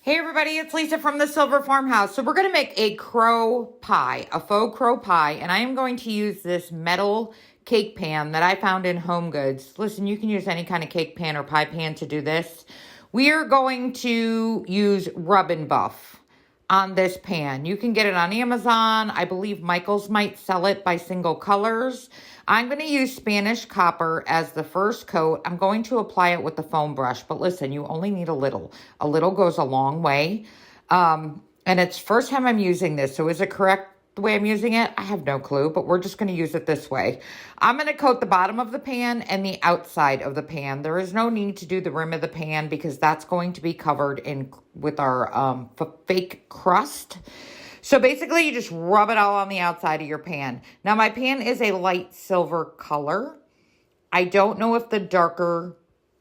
Hey everybody, it's Lisa from the Silver Farmhouse. So we're going to make a crow pie, a faux crow pie, and I am going to use this metal cake pan that I found in Home Goods. Listen, you can use any kind of cake pan or pie pan to do this. We are going to use Rub and Buff on this pan. You can get it on Amazon. I believe Michael's might sell it by single colors. I'm going to use Spanish copper as the first coat. I'm going to apply it with the foam brush, but listen, you only need a little. A little goes a long way. And it's first time I'm using this, so is it correct the way I'm using it? I have no clue, but we're just going to use it this way. I'm going to coat the bottom of the pan and the outside of the pan. There is no need to do the rim of the pan because that's going to be covered in with our fake crust. So basically, you just rub it all on the outside of your pan. Now, my pan is a light silver color. I don't know if the darker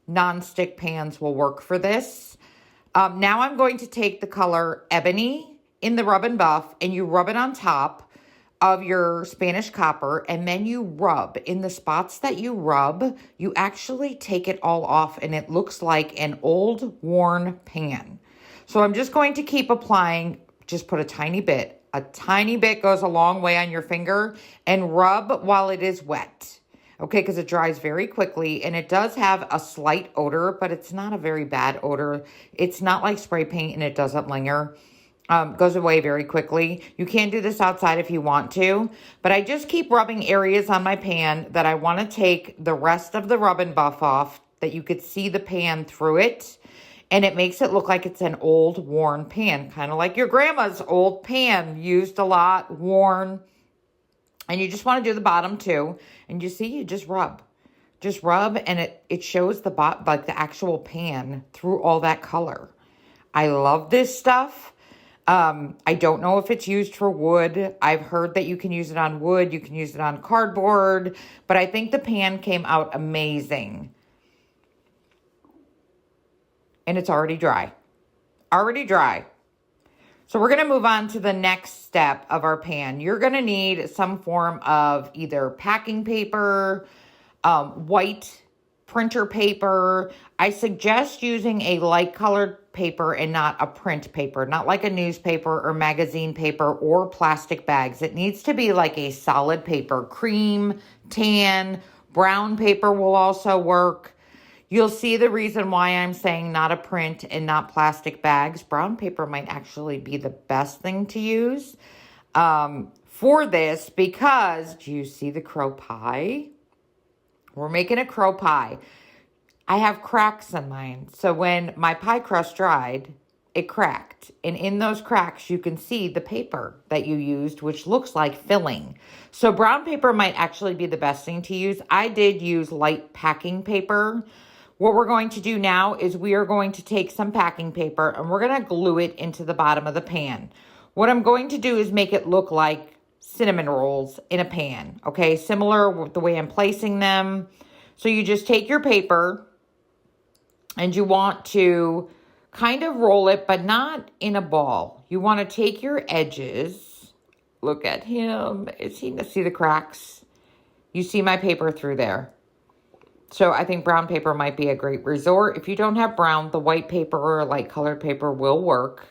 non-stick pans will work for this. Now I'm going to take the color Ebony in the Rub and Buff, and you rub it on top of your Spanish copper, and then you rub. In the spots that you rub, you actually take it all off, and it looks like an old, worn pan. So I'm just going to keep applying. Just put a tiny bit. A tiny bit goes a long way on your finger, and rub while it is wet. Okay, because it dries very quickly, and it does have a slight odor, but it's not a very bad odor. It's not like spray paint, and it doesn't linger. Goes away very quickly. You can do this outside if you want to, but I just keep rubbing areas on my pan that I want to take the rest of the Rub and Buff off, that you could see the pan through it. And it makes it look like it's an old, worn pan, kind of like your grandma's old pan, used a lot, worn. And you just want to do the bottom too. And you see, you just rub. Just rub, and it shows the like the actual pan through all that color. I love this stuff. I don't know if it's used for wood. I've heard that you can use it on wood. You can use it on cardboard. But I think the pan came out amazing. And it's already dry. Already dry. So we're going to move on to the next step of our pan. You're going to need some form of either packing paper, white printer paper. I suggest using a light colored paper and not a print paper, not like a newspaper or magazine paper or plastic bags. It needs to be like a solid paper. Cream, tan, brown paper will also work. You'll see the reason why I'm saying not a print and not plastic bags. Brown paper might actually be the best thing to use for this because, do you see the crow pie? We're making a crow pie. I have cracks in mine. So when my pie crust dried, it cracked. And in those cracks, you can see the paper that you used, which looks like filling. So brown paper might actually be the best thing to use. I did use light packing paper. What we're going to do now is we are going to take some packing paper and we're going to glue it into the bottom of the pan. What I'm going to do is make it look like cinnamon rolls in a pan, okay? Similar with the way I'm placing them. So you just take your paper and you want to kind of roll it, but not in a ball. You want to take your edges. Look at him. Is he gonna see the cracks? You see my paper through there. So I think brown paper might be a great resort. If you don't have brown, the white paper or light colored paper will work,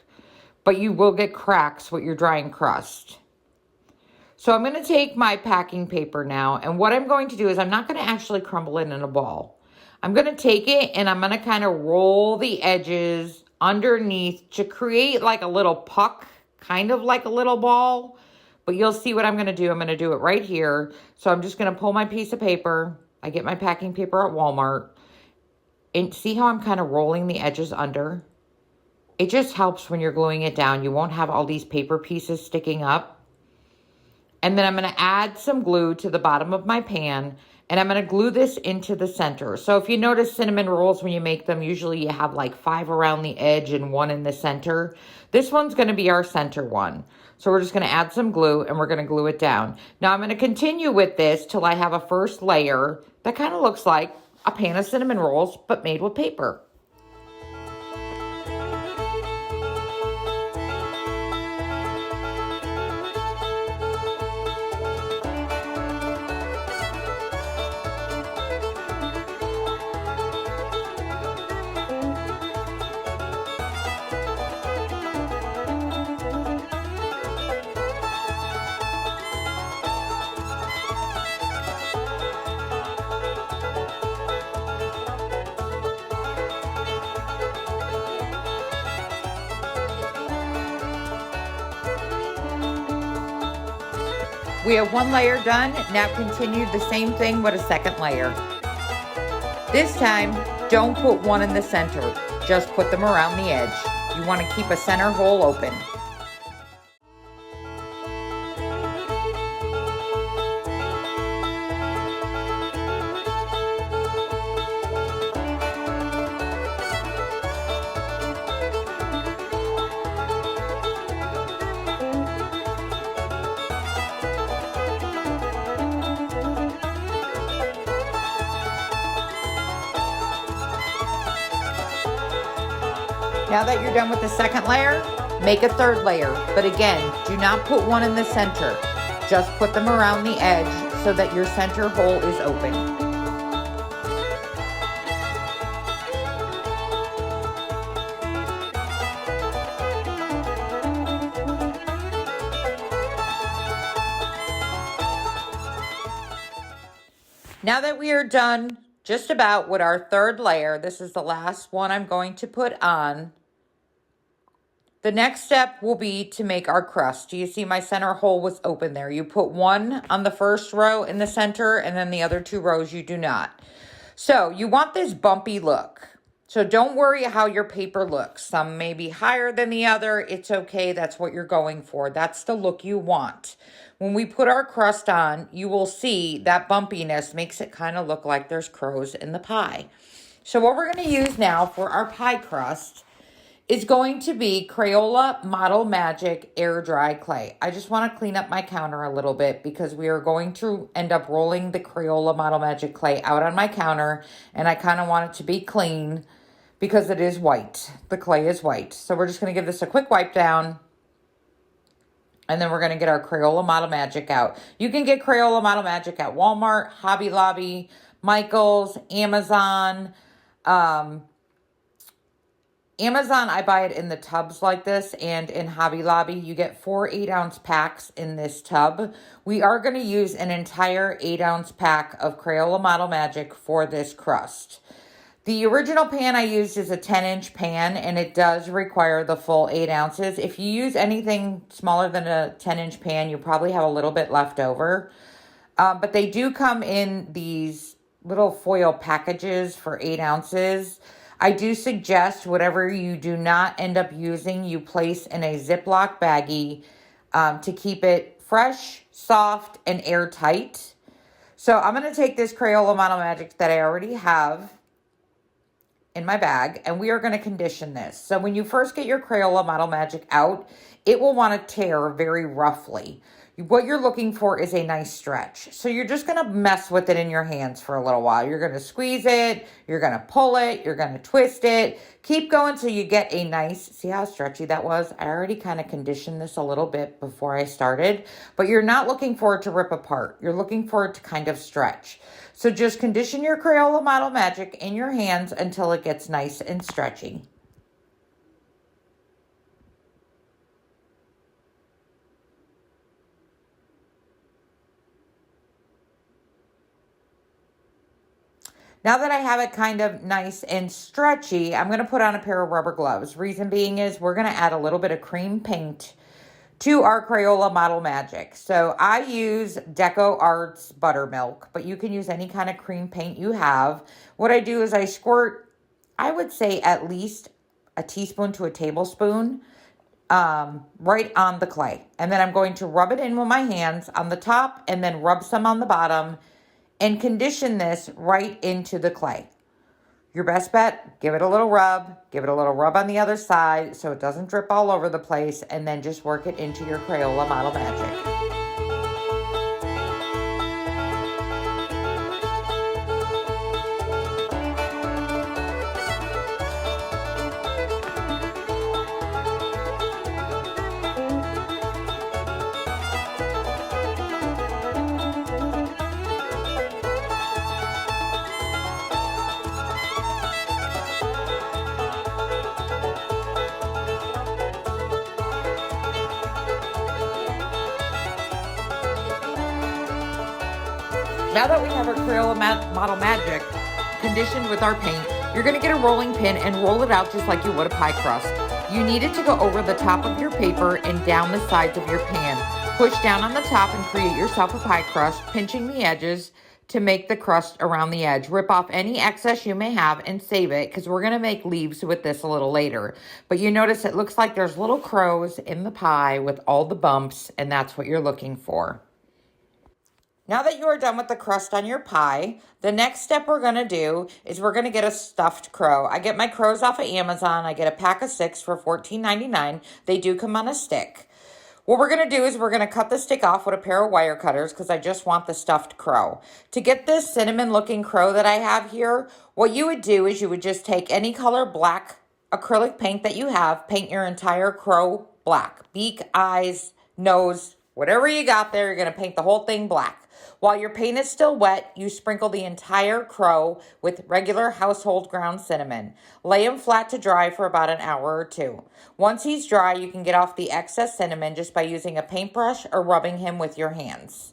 but you will get cracks with your drying crust. So I'm going to take my packing paper now, and what I'm going to do is I'm not going to actually crumble it in a ball. I'm going to take it and I'm going to kind of roll the edges underneath to create like a little puck, kind of like a little ball, but you'll see what I'm going to do. I'm going to do it right here. So I'm just going to pull my piece of paper. I get my packing paper at Walmart. And see how I'm kind of rolling the edges under? It just helps when you're gluing it down. You won't have all these paper pieces sticking up. And then I'm going to add some glue to the bottom of my pan. And I'm going to glue this into the center. So if you notice cinnamon rolls when you make them, usually you have like 5 around the edge and 1 in the center. This one's going to be our center one. So we're just going to add some glue and we're going to glue it down. Now I'm going to continue with this till I have a first layer that kind of looks like a pan of cinnamon rolls, but made with paper. We have one layer done. Now continue the same thing with a second layer. This time, don't put one in the center. Just put them around the edge. You want to keep a center hole open. Now that you're done with the second layer, make a third layer. But again, do not put one in the center. Just put them around the edge so that your center hole is open. Now that we are done just about with our third layer, this is the last one I'm going to put on. The next step will be to make our crust. Do you see my center hole was open there? You put one on the first row in the center, and then the other two rows you do not. So you want this bumpy look. So don't worry how your paper looks. Some may be higher than the other. It's okay. That's what you're going for. That's the look you want. When we put our crust on, you will see that bumpiness makes it kind of look like there's crows in the pie. So what we're going to use now for our pie crust is going to be Crayola Model Magic Air Dry Clay. I just want to clean up my counter a little bit because we are going to end up rolling the Crayola Model Magic Clay out on my counter, and I kind of want it to be clean because it is white. The clay is white. So we're just going to give this a quick wipe down, and then we're going to get our Crayola Model Magic out. You can get Crayola Model Magic at Walmart, Hobby Lobby, Michael's, Amazon, I buy it in the tubs like this, and in Hobby Lobby, you get 4 8-ounce packs in this tub. We are going to use an entire 8-ounce pack of Crayola Model Magic for this crust. The original pan I used is a 10-inch pan, and it does require the full 8 ounces. If you use anything smaller than a 10-inch pan, you probably have a little bit left over. But they do come in these little foil packages for 8 ounces. I do suggest whatever you do not end up using, you place in a Ziploc baggie to keep it fresh, soft, and airtight. So I'm going to take this Crayola Model Magic that I already have in my bag, and we are going to condition this. So when you first get your Crayola Model Magic out, it will want to tear very roughly. What you're looking for is a nice stretch. So you're just going to mess with it in your hands for a little while. You're going to squeeze it. You're going to pull it. You're going to twist it. Keep going till you get a nice, see how stretchy that was? I already kind of conditioned this a little bit before I started, but you're not looking for it to rip apart. You're looking for it to kind of stretch. So just condition your Crayola Model Magic in your hands until it gets nice and stretchy. Now that I have it kind of nice and stretchy, I'm going to put on a pair of rubber gloves. Reason being is we're going to add a little bit of cream paint to our Crayola Model Magic. So I use Deco Arts Buttermilk, but you can use any kind of cream paint you have. What I do is I squirt, I would say at least a teaspoon to a tablespoon right on the clay. And then I'm going to rub it in with my hands on the top and then rub some on the bottom and condition this right into the clay. Your best bet, give it a little rub on the other side so it doesn't drip all over the place, and then just work it into your Crayola Model Magic. Now that we have our Crayola Model Magic conditioned with our paint, you're going to get a rolling pin and roll it out just like you would a pie crust. You need it to go over the top of your paper and down the sides of your pan. Push down on the top and create yourself a pie crust, pinching the edges to make the crust around the edge. Rip off any excess you may have and save it because we're going to make leaves with this a little later. But you notice it looks like there's little crows in the pie with all the bumps, and that's what you're looking for. Now that you are done with the crust on your pie, the next step we're going to do is we're going to get a stuffed crow. I get my crows off of Amazon. I get a pack of 6 for $14.99. They do come on a stick. What we're going to do is we're going to cut the stick off with a pair of wire cutters because I just want the stuffed crow. To get this cinnamon looking crow that I have here, what you would do is you would just take any color black acrylic paint that you have, paint your entire crow black. Beak, eyes, nose, whatever you got there, you're going to paint the whole thing black. While your paint is still wet, you sprinkle the entire crow with regular household ground cinnamon. Lay him flat to dry for about an hour or 2. Once he's dry, you can get off the excess cinnamon just by using a paintbrush or rubbing him with your hands.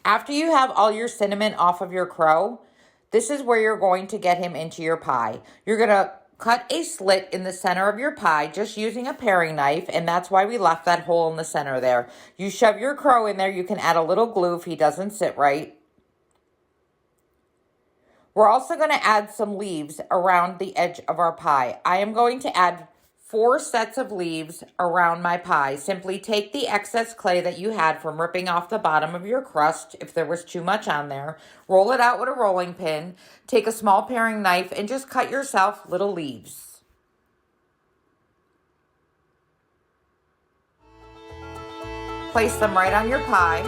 After you have all your cinnamon off of your crow, this is where you're going to get him into your pie. You're going to cut a slit in the center of your pie just using a paring knife, and that's why we left that hole in the center there. You shove your crow in there. You can add a little glue if he doesn't sit right. We're also going to add some leaves around the edge of our pie. I am going to add 4 sets of leaves around my pie. Simply take the excess clay that you had from ripping off the bottom of your crust, if there was too much on there, roll it out with a rolling pin, take a small paring knife, and just cut yourself little leaves. Place them right on your pie.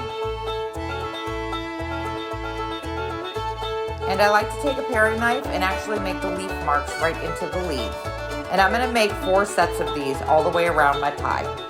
And I like to take a paring knife and actually make the leaf marks right into the leaf. And I'm going to make 4 sets of these all the way around my pie.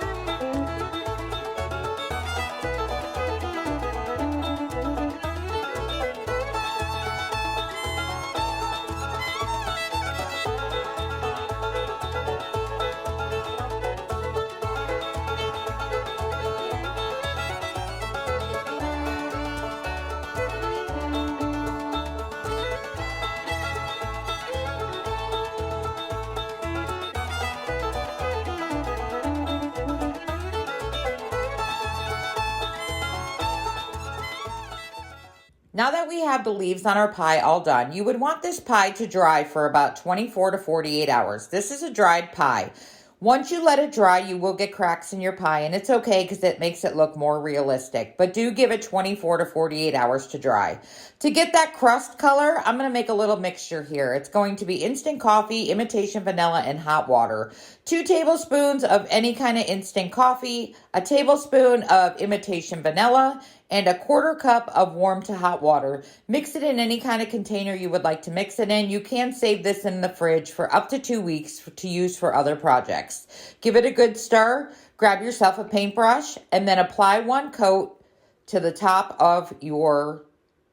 Now that we have the leaves on our pie all done, you would want this pie to dry for about 24 to 48 hours. This is a dried pie. Once you let it dry, you will get cracks in your pie, and it's okay because it makes it look more realistic. But do give it 24 to 48 hours to dry. To get that crust color, I'm going to make a little mixture here. It's going to be instant coffee, imitation vanilla, and hot water. 2 tablespoons of any kind of instant coffee, a tablespoon of imitation vanilla, and a 1/4 cup of warm to hot water. Mix it in any kind of container you would like to mix it in. You can save this in the fridge for up to 2 weeks to use for other projects. Give it a good stir, grab yourself a paintbrush, and then apply 1 coat to the top of your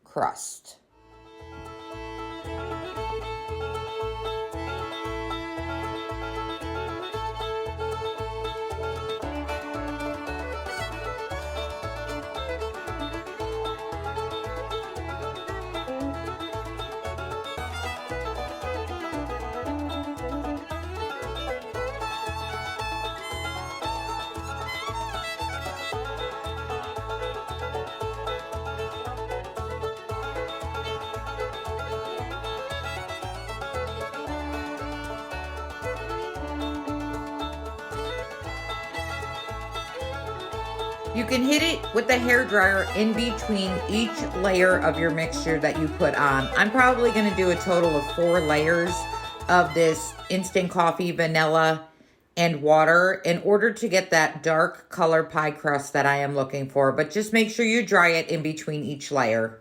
crust. You can hit it with the hairdryer in between each layer of your mixture that you put on. I'm probably going to do a total of 4 layers of this instant coffee, vanilla, and water in order to get that dark color pie crust that I am looking for. But just make sure you dry it in between each layer.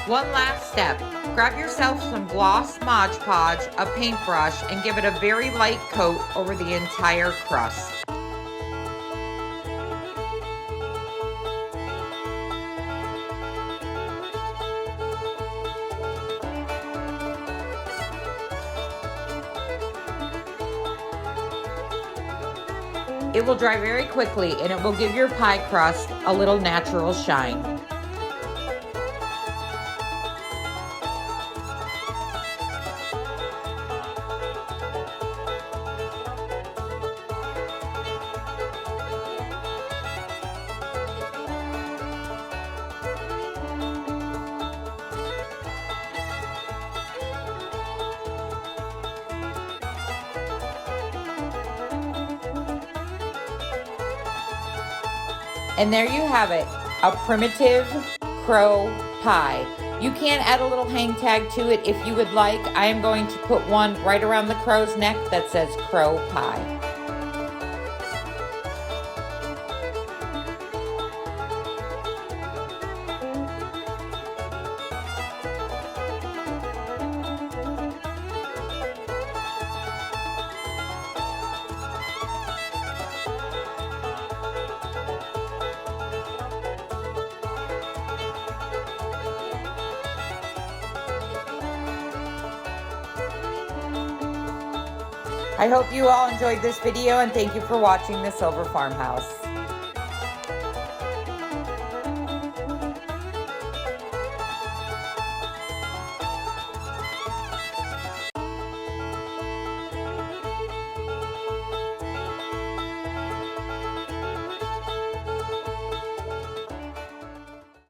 One last step. Grab yourself some gloss Mod Podge, a paintbrush, and give it a very light coat over the entire crust. It will dry very quickly and it will give your pie crust a little natural shine. And there you have it, a primitive crow pie. You can add a little hang tag to it if you would like. I am going to put one right around the crow's neck that says crow pie. I hope you all enjoyed this video and thank you for watching the Silver Farmhouse.